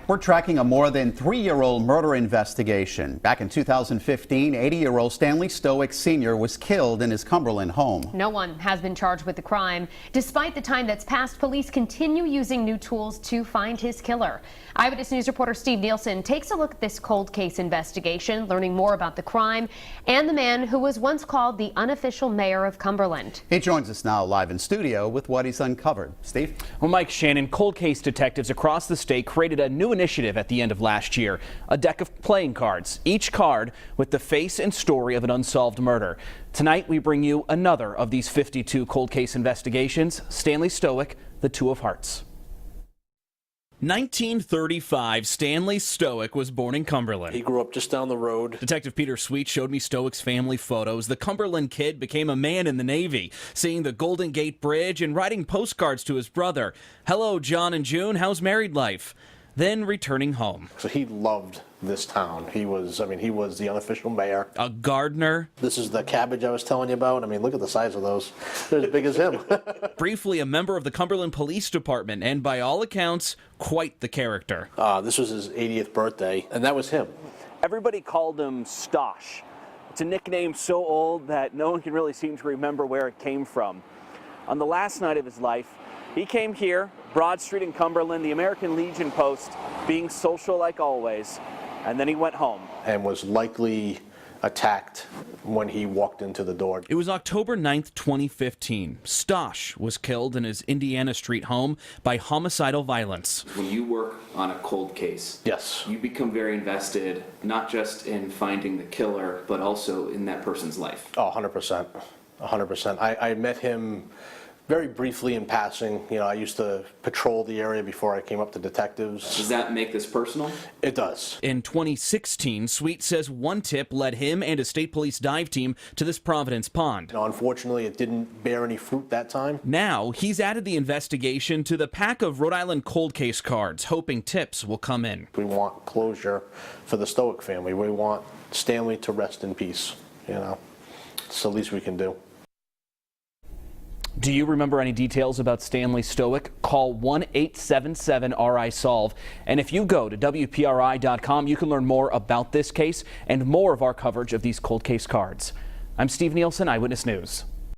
We're tracking a more than 3-year-old murder investigation. Back in 2015, 80-year-old Stanley Stowik Sr. was killed in his Cumberland home. No one has been charged with the crime. Despite the time that's passed, police continue using new tools to find his killer. Eyewitness News reporter Steve Nielsen takes a look at this cold case investigation, learning more about the crime and the man who was once called the unofficial mayor of Cumberland. He joins us now live in studio with what he's uncovered. Steve? Well, Mike Shannon, cold case detectives across the state created a new initiative at the end of last year, a deck of playing cards, each card with the face and story of an unsolved murder. Tonight, we bring you another of these 52 cold case investigations, Stanley Stowik, the Two of Hearts. 1935, Stanley Stowik was born in Cumberland. He grew up just down the road. Detective Peter Sweet showed me Stowik's family photos. The Cumberland kid became a man in the Navy, seeing the Golden Gate Bridge and writing postcards to his brother. Hello, John and June, how's married life? Then returning home. So he loved this town. He was the unofficial mayor. A gardener. This is the cabbage I was telling you about. I mean, look at the size of those. They're as big as him. Briefly a member of the Cumberland Police Department, and by all accounts, quite the character. This was his 80th birthday, and that was him. Everybody called him Stosh. It's a nickname so old that no one can really seem to remember where it came from. On the last night of his life, he came here, Broad Street in Cumberland, the American Legion post, being social like always, and then he went home. And was likely attacked when he walked into the door. It was October 9th, 2015. Stosh was killed in his Indiana Street home by homicidal violence. When you work on a cold case, yes, you become very invested, not just in finding the killer, but also in that person's life. Oh, 100%. 100%. I met him very briefly in passing. You know, I used to patrol the area before I came up to detectives. Does that make this personal? It does. In 2016, Sweet says one tip led him and a state police dive team to this Providence pond. You know, unfortunately, it didn't bear any fruit that time. Now, he's added the investigation to the pack of Rhode Island cold case cards, hoping tips will come in. We want closure for the Stowik family. We want Stanley to rest in peace, you know. It's the least we can do. Do you remember any details about Stanley Stowik? Call 1-877-RI-SOLVE. And if you go to WPRI.com, you can learn more about this case and more of our coverage of these cold case cards. I'm Steve Nielsen, Eyewitness News.